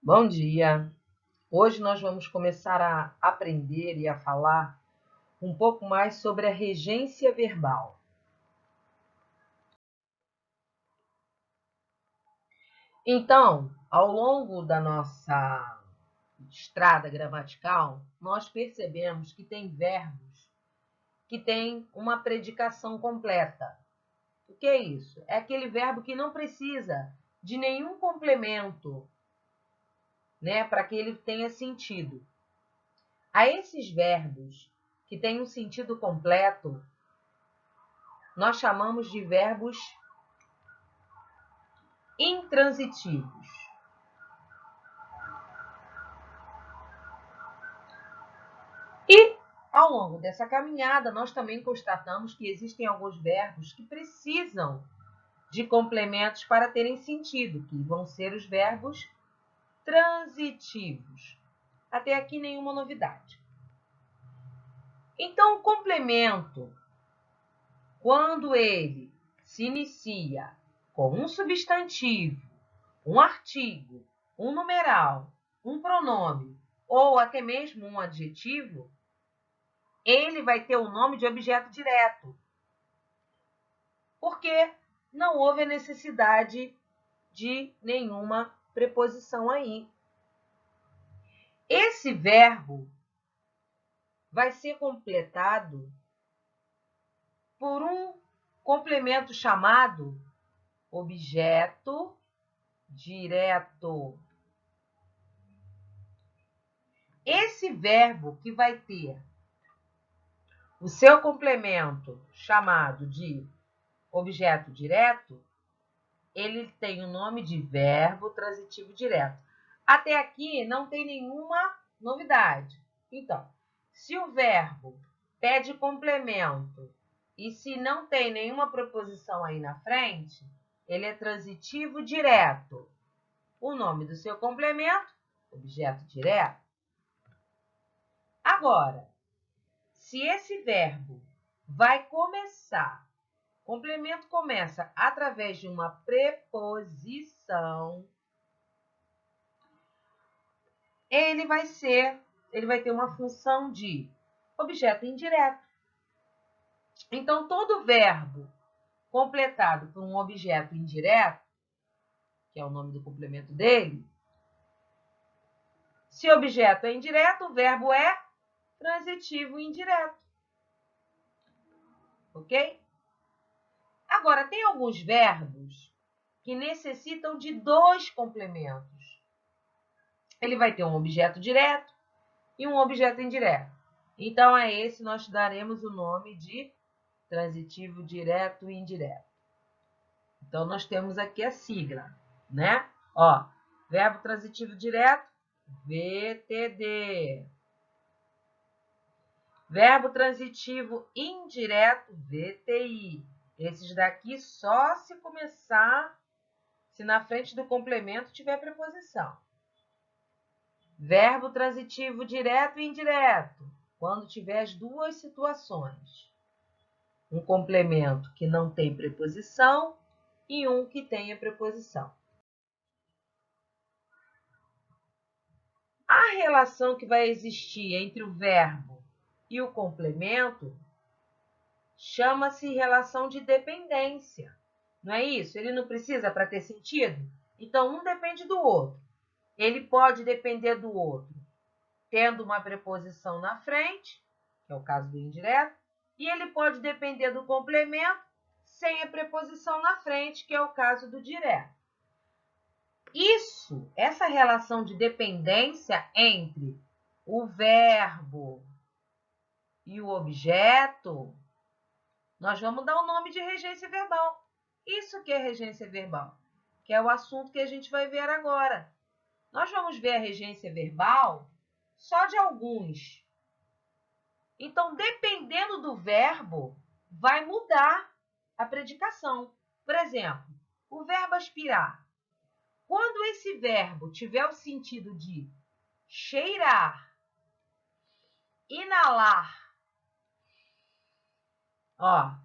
Bom dia! Hoje nós vamos começar a aprender e a falar um pouco mais sobre a regência verbal. Então, ao longo da nossa estrada gramatical, nós percebemos que tem verbos que têm uma predicação completa. O que é isso? É aquele verbo que não precisa de nenhum complemento, né, para que ele tenha sentido. A esses verbos que têm um sentido completo, nós chamamos de verbos intransitivos. E, ao longo dessa caminhada, nós também constatamos que existem alguns verbos que precisam de complementos para terem sentido, que vão ser os verbos transitivos. Até aqui nenhuma novidade. Então, o complemento, quando ele se inicia com um substantivo, um artigo, um numeral, um pronome ou até mesmo um adjetivo, ele vai ter o nome de objeto direto, porque não houve a necessidade de nenhuma preposição aí. Esse verbo vai ser completado por um complemento chamado objeto direto. Esse verbo que vai ter o seu complemento chamado de objeto direto, ele tem o nome de verbo transitivo direto. Até aqui não tem nenhuma novidade. Então, se o verbo pede complemento e se não tem nenhuma preposição aí na frente, ele é transitivo direto. O nome do seu complemento, objeto direto. Agora, se esse verbo vai começar, complemento começa através de uma preposição, ele vai ter uma função de objeto indireto. Então, todo verbo completado por um objeto indireto, que é o nome do complemento dele, se o objeto é indireto, o verbo é transitivo indireto. Ok? Agora, tem alguns verbos que necessitam de dois complementos. Ele vai ter um objeto direto e um objeto indireto. Então, a esse nós daremos o nome de transitivo direto e indireto. Então, nós temos aqui a sigla, né? Ó, verbo transitivo direto, VTD. Verbo transitivo indireto, VTI. Esses daqui só se começar, se na frente do complemento tiver preposição. Verbo transitivo direto e indireto, quando tiver as duas situações. Um complemento que não tem preposição e um que tenha preposição. A relação que vai existir entre o verbo e o complemento chama-se relação de dependência. Não é isso? Ele não precisa para ter sentido? Então, um depende do outro. Ele pode depender do outro tendo uma preposição na frente, que é o caso do indireto, e ele pode depender do complemento sem a preposição na frente, que é o caso do direto. Essa relação de dependência entre o verbo e o objeto, nós vamos dar o nome de regência verbal. Isso que é regência verbal, que é o assunto que a gente vai ver agora. Nós vamos ver a regência verbal só de alguns. Então, dependendo do verbo, vai mudar a predicação. Por exemplo, o verbo aspirar. Quando esse verbo tiver o sentido de cheirar, inalar,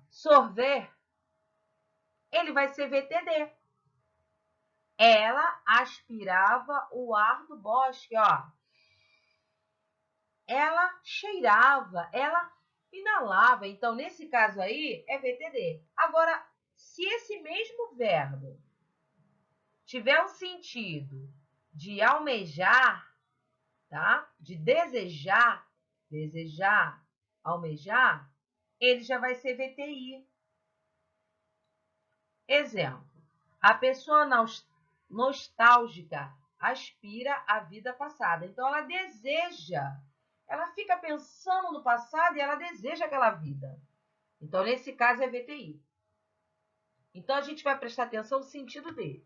sorver, ele vai ser VTD. Ela aspirava o ar do bosque, ó. Ela cheirava, ela inalava. Então, nesse caso aí, é VTD. Agora, se esse mesmo verbo tiver o sentido de almejar, tá? De desejar, almejar, ele já vai ser VTI. Exemplo, a pessoa nostálgica aspira à vida passada. Então, ela deseja, ela fica pensando no passado e ela deseja aquela vida. Então, nesse caso, é VTI. Então, a gente vai prestar atenção no sentido dele.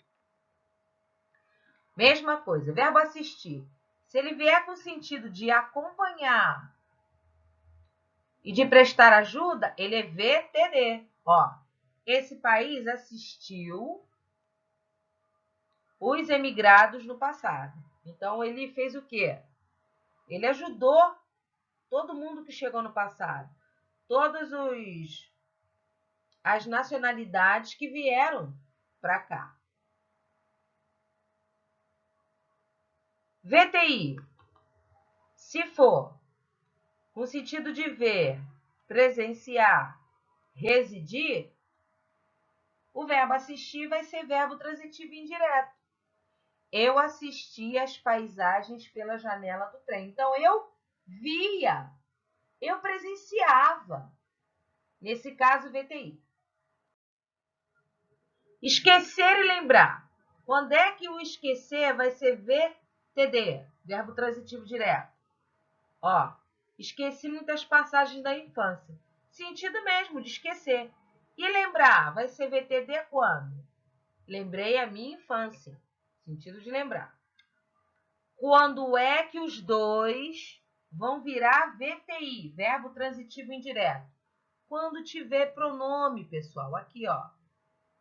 Mesma coisa, verbo assistir. Se ele vier com o sentido de acompanhar e de prestar ajuda, ele é VTD. Ó, esse país assistiu os emigrados no passado. Então, ele fez o quê? Ele ajudou todo mundo que chegou no passado. Todas as nacionalidades que vieram para cá. VTI, se for com o sentido de ver, presenciar, residir, o verbo assistir vai ser verbo transitivo indireto. Eu assisti às paisagens pela janela do trem. Então, eu via, eu presenciava. Nesse caso, VTI. Esquecer e lembrar. Quando é que o esquecer vai ser VTD, verbo transitivo direto? Ó, esqueci muitas passagens da infância. Sentido mesmo de esquecer. E lembrar vai ser VTD quando? Lembrei a minha infância. Sentido de lembrar. Quando é que os dois vão virar VTI, verbo transitivo indireto? Quando tiver pronome, pessoal. Aqui, ó.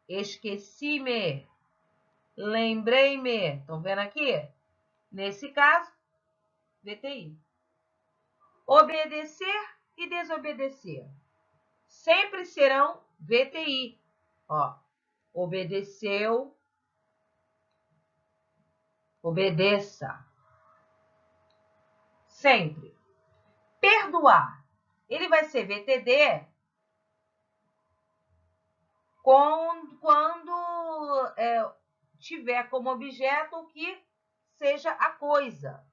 Esqueci-me. Lembrei-me. Estão vendo aqui? Nesse caso, VTI. Obedecer e desobedecer sempre serão VTI. Ó, obedeceu, obedeça. Sempre. Perdoar. Ele vai ser VTD quando tiver como objeto o que seja a coisa.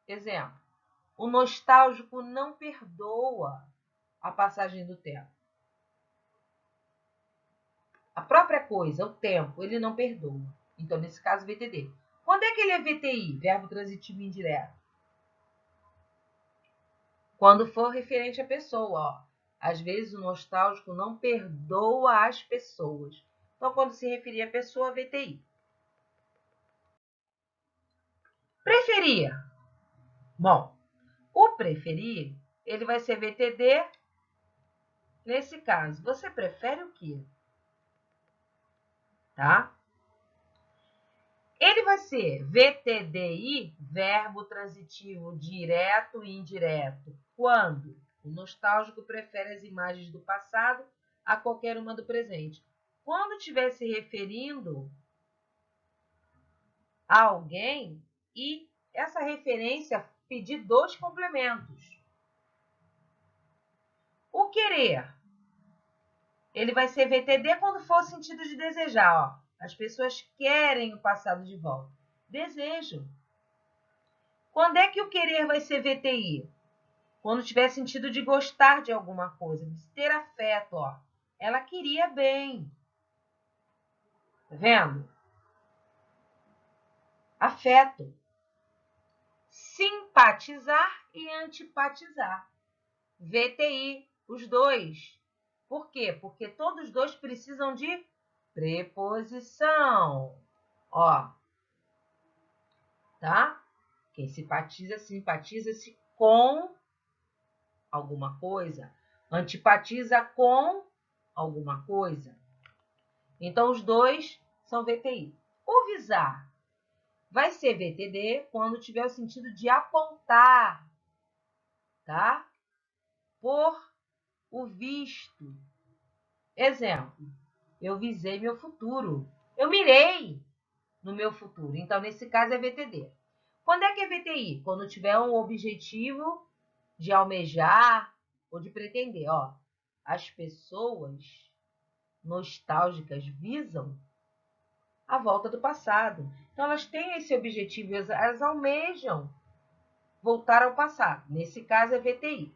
Exemplo, o nostálgico não perdoa a passagem do tempo. A própria coisa, o tempo, ele não perdoa. Então, nesse caso, VTD. Quando é que ele é VTI, verbo transitivo indireto? Quando for referente à pessoa, ó. Às vezes o nostálgico não perdoa as pessoas. Então, quando se referir à pessoa, VTI. Preferir. Bom, o preferir, ele vai ser VTD. Nesse caso, você prefere o quê? Tá? Ele vai ser VTDI, verbo transitivo direto e indireto, quando o nostálgico prefere as imagens do passado a qualquer uma do presente. Quando estiver se referindo a alguém e essa referência pedir dois complementos. O querer, ele vai ser VTD quando for o sentido de desejar. Ó. As pessoas querem o passado de volta. Desejo. Quando é que o querer vai ser VTI? Quando tiver sentido de gostar de alguma coisa, de ter afeto. Ó. Ela queria bem. Tá vendo? Afeto. Simpatizar e antipatizar. VTI, os dois. Por quê? Porque todos os dois precisam de preposição. Ó. Tá? Quem simpatiza, simpatiza-se com alguma coisa. Antipatiza com alguma coisa. Então, os dois são VTI. O visar vai ser VTD quando tiver o sentido de apontar, tá? Por o visto. Exemplo, eu visei meu futuro. Eu mirei. no meu futuro. Então, nesse caso, é VTD. Quando é que é VTI? Quando tiver um objetivo de almejar ou de pretender. Ó, as pessoas nostálgicas visam a volta do passado. Então, elas têm esse objetivo, elas almejam voltar ao passado. Nesse caso, é VTI.